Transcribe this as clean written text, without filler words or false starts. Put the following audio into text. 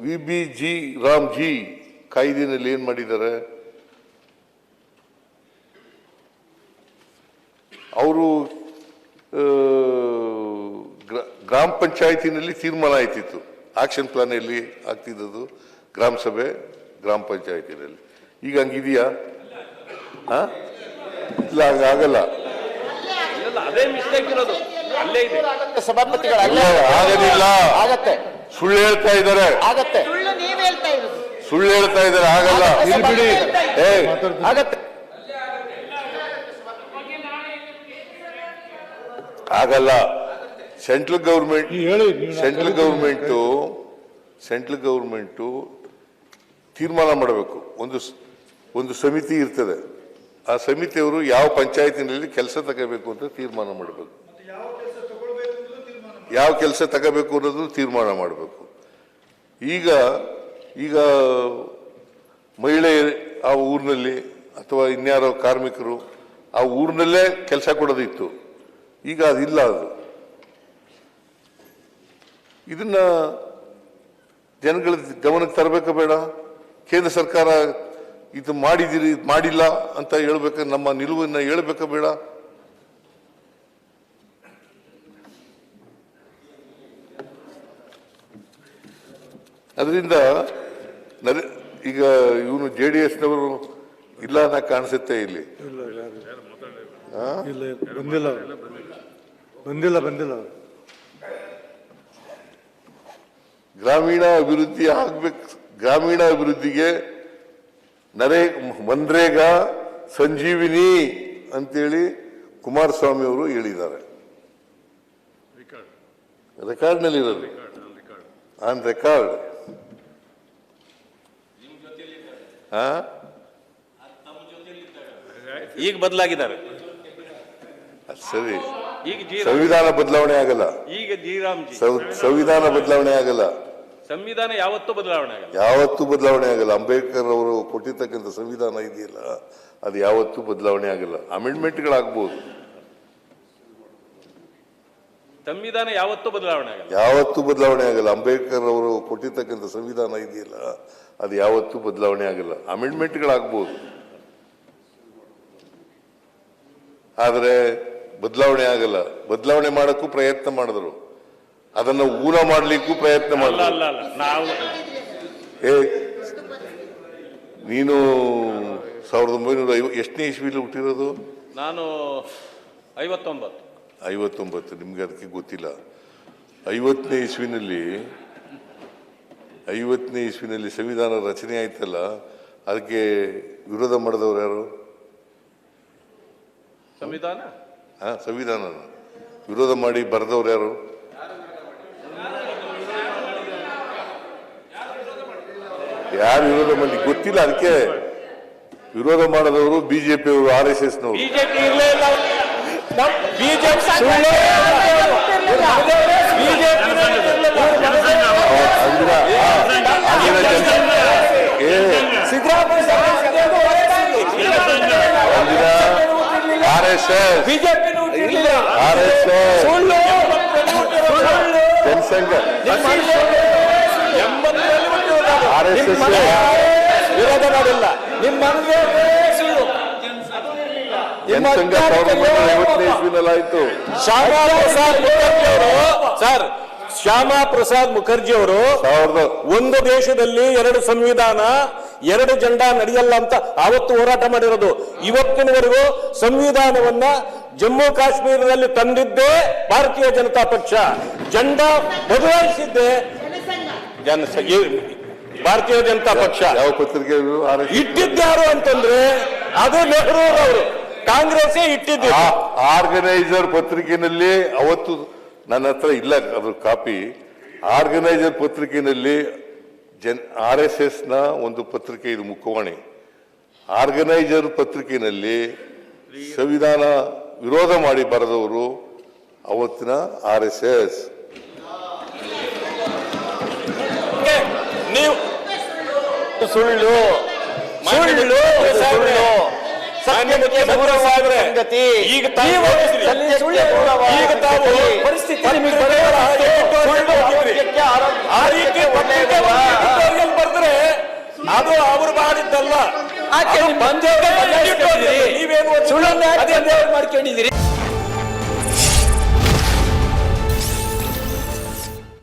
VBG Ramji ಕಾಯ್ದೆನಲ್ಲಿ ಏನು ಮಾಡಿದ್ದಾರೆ? ಅವರು ಗ್ರಾಮ ಪಂಚಾಯತಿನಲ್ಲಿ ತೀರ್ಮಾನ ಆಯ್ತಿತ್ತು, ಆಕ್ಷನ್ ಪ್ಲಾನ್ ಎಲ್ಲಿ ಆಗ್ತಿದ್ದದು ಗ್ರಾಮ ಸಭೆ ಗ್ರಾಮ ಪಂಚಾಯತಿನಲ್ಲಿ. ಈಗ ಹಂಗಿದೆಯಾ? ಇಲ್ಲ, ಹಂಗಾಗಲ್ಲ. ಆಗಲಿಲ್ಲ, ಸುಳ್ಳು ಹೇಳ್ತಾ ಇದ್ದಾರೆ, ಸುಳ್ಳು ಹೇಳ್ತಾ ಇದ್ದಾರೆ, ಆಗಲ್ಲ. ಬಿಡಿ, ಆಗಲ್ಲ. ಸೆಂಟ್ರಲ್ ಗೌರ್ಮೆಂಟು ತೀರ್ಮಾನ ಮಾಡಬೇಕು. ಒಂದು ಸಮಿತಿ ಇರ್ತದೆ, ಆ ಸಮಿತಿಯವರು ಯಾವ ಪಂಚಾಯತಿನಲ್ಲಿ ಕೆಲಸ ತಗೋಬೇಕು ಅಂತ ತೀರ್ಮಾನ ಮಾಡಬೇಕು, ಯಾವ ಕೆಲಸ ತಗೋಬೇಕು ಅನ್ನೋದು ತೀರ್ಮಾನ ಮಾಡಬೇಕು. ಈಗ ಮಹಿಳೆ ಆ ಊರಿನಲ್ಲಿ ಅಥವಾ ಇನ್ಯಾರೋ ಕಾರ್ಮಿಕರು ಆ ಊರಿನಲ್ಲೇ ಕೆಲಸ ಕೊಡೋದಿತ್ತು, ಈಗ ಅದಿಲ್ಲ. ಇದನ್ನ ಜನಗಳ ಗಮನಕ್ಕೆ ತರಬೇಕಾ ಬೇಡ? ಕೇಂದ್ರ ಸರ್ಕಾರ ಇದು ಮಾಡಿದಿರಿ, ಮಾಡಿಲ್ಲ ಅಂತ ಹೇಳ್ಬೇಕ, ನಮ್ಮ ನಿಲುವನ್ನ ಹೇಳ್ಬೇಕಾ ಬೇಡ? ಅದರಿಂದ ಈಗ ಇವನು JDS-ನವರು ಇಲ್ಲ ನಾ ಕಾಣಿಸುತ್ತೆ ಇಲ್ಲಿ. ಬಂದಿಲ್ಲ. ಗ್ರಾಮೀಣ ಅಭಿವೃದ್ಧಿ ಆಗ್ಬೇಕು. ಗ್ರಾಮೀಣ ಅಭಿವೃದ್ಧಿಗೆ ಮನ್ರೇಗಾ ಸಂಜೀವಿನಿ ಅಂತೇಳಿ ಕುಮಾರಸ್ವಾಮಿ ಅವರು ಹೇಳಿದ್ದಾರೆ. ರೆಕಾರ್ಡ್ನಲ್ಲಿ ಇರೋದು, ಆನ್ ರೆಕಾರ್ಡ್. ಈಗ ಬದಲಾಗಿದ್ದಾರೆ. ಸರಿ, ಸಂವಿಧಾನ ಬದಲಾವಣೆ ಆಗಲ್ಲ. ಈಗ ಜಿ ಸಂವಿಧಾನ ಬದಲಾವಣೆ ಆಗಲ್ಲ. ಸಂವಿಧಾನ ಯಾವತ್ತೂ ಬದಲಾವಣೆ ಆಗಲ್ಲ, ಯಾವತ್ತೂ ಬದಲಾವಣೆ ಆಗಲ್ಲ. ಅಂಬೇಡ್ಕರ್ ಅವರು ಕೊಟ್ಟಿರ್ತಕ್ಕಂಥ ಸಂವಿಧಾನ ಇದೆಯಲ್ಲ, ಅದು ಯಾವತ್ತೂ ಬದಲಾವಣೆ ಆಗಲ್ಲ. ಅಮೆಂಡ್ಮೆಂಟ್ಗಳಾಗ್ಬೋದು, ಸಂವಿಧಾನ ಯಾವತ್ತೂ ಬದಲಾವಣೆ ಆಗಲ್ಲ, ಯಾವತ್ತೂ ಬದಲಾವಣೆ ಆಗಲ್ಲ. ಅಂಬೇಡ್ಕರ್ ಅವರು ಕೊಟ್ಟಿರ್ತಕ್ಕಂಥ ಸಂವಿಧಾನ ಇದೆಯಲ್ಲ, ಅದು ಯಾವತ್ತೂ ಬದಲಾವಣೆ ಆಗಲ್ಲ. ಅಮೆಂಡ್ಮೆಂಟ್ಗಳಾಗ್ಬೋದು, ಆದರೆ ಬದಲಾವಣೆ ಆಗಲ್ಲ. ಬದಲಾವಣೆ ಮಾಡೋಕ್ಕೂ ಪ್ರಯತ್ನ ಮಾಡಿದ್ರು, ಅದನ್ನು ಊನ ಮಾಡ್ಲಿಕ್ಕೂ ಪ್ರಯತ್ನ ಮಾಡಿದ್ರು. ನೀನು 1950 ಎಷ್ಟನೇ ಇಸ್ವಿಲಿ ಹುಟ್ಟಿರೋದು? ನಾನು 59. ನಿಮ್ಗೆ ಅದಕ್ಕೆ ಗೊತ್ತಿಲ್ಲ. 50ನೇ ಇಸ್ವಿನಲ್ಲಿ ಸಂವಿಧಾನ ರಚನೆ ಆಯ್ತಲ್ಲ, ಅದಕ್ಕೆ ವಿರೋಧ ಮಾಡಿದವರು ಯಾರು? ಸಂವಿಧಾನ ವಿರೋಧ ಮಾಡಿ ಬರೆದವ್ರು ಯಾರು? ಯಾರು ವಿರೋಧ ಮಾಡಿ ಗೊತ್ತಿಲ್ಲ. ಅದಕ್ಕೆ ವಿರೋಧ ಮಾಡಿದವರು ಬಿಜೆಪಿಯವರು, RSSನವರು. ಜನಸಂಘ ವಿರೋಧ ಮಾಡಿಲ್ಲ. ಜನಸಂಘ 1950ನೇ ಇಸ್ವಿನಲ್ಲಾಯ್ತು. ಶ್ಯಾಮಾ ಪ್ರಸಾದ್ ಮುಖರ್ಜಿ ಅವರು ಒಂದು ದೇಶದಲ್ಲಿ ಎರಡು ಸಂವಿಧಾನ, ಎರಡು ಜೆಂಡಾ ನಡೆಯಲ್ಲ ಅಂತ ಆವತ್ತು ಹೋರಾಟ ಮಾಡಿರೋದು. ಇವತ್ತಿನವರೆಗೂ ಸಂವಿಧಾನವನ್ನ ಜಮ್ಮು ಕಾಶ್ಮೀರದಲ್ಲಿ ತಂದಿದ್ದೇ ಭಾರತೀಯ ಜನತಾ ಪಕ್ಷ, ಜೆಂಡಾ ಬದಲಾಯಿಸಿದ್ದೆ ಭಾರತೀಯ ಜನತಾ ಪಕ್ಷ. ಯಾವ ಪತ್ರಿಕೆ ಇಟ್ಟಿದ್ದಾರು ಅಂತಂದ್ರೆ ಅದು ನೆಹರು ಅವರು, ಕಾಂಗ್ರೆಸ್ ಇಟ್ಟಿದ್ದ. ಆರ್ಗನೈಸರ್ ಪತ್ರಿಕೆಯಲ್ಲಿ ಅವತ್ತು ನನ್ನ ಹತ್ರ ಇಲ್ಲ ಅದ್ರ ಕಾಪಿ. ಆರ್ಗನೈಸರ್ ಪತ್ರಿಕೆಯಲ್ಲಿ RSSನ ಒಂದು ಪತ್ರಿಕೆ, ಇದು ಮುಖವಾಣಿ. ಆರ್ಗನೈಸರ್ ಪತ್ರಿಕೆಯಲ್ಲಿ ಸಂವಿಧಾನ ವಿರೋಧ ಮಾಡಿ ಬರೆದವರು ಅವತ್ತಿನ RSS. ನೀವು ಸುಳ್ಳು ಸಂಗತಿ. ಈಗ ಪರಿಸ್ಥಿತಿ ಅದು ಅವರು ಮಾಡಿದ್ದಲ್ಲ. ಯಾಕೆ ಅದು ನಿಮ್ಮ ಬಂಧುಗಳು ನೀವೇನು ಸುಳ್ಳನ್ನ ಯಾಕೆ ಮಾಡ್ಕೊಂಡಿದ್ದೀರಿ?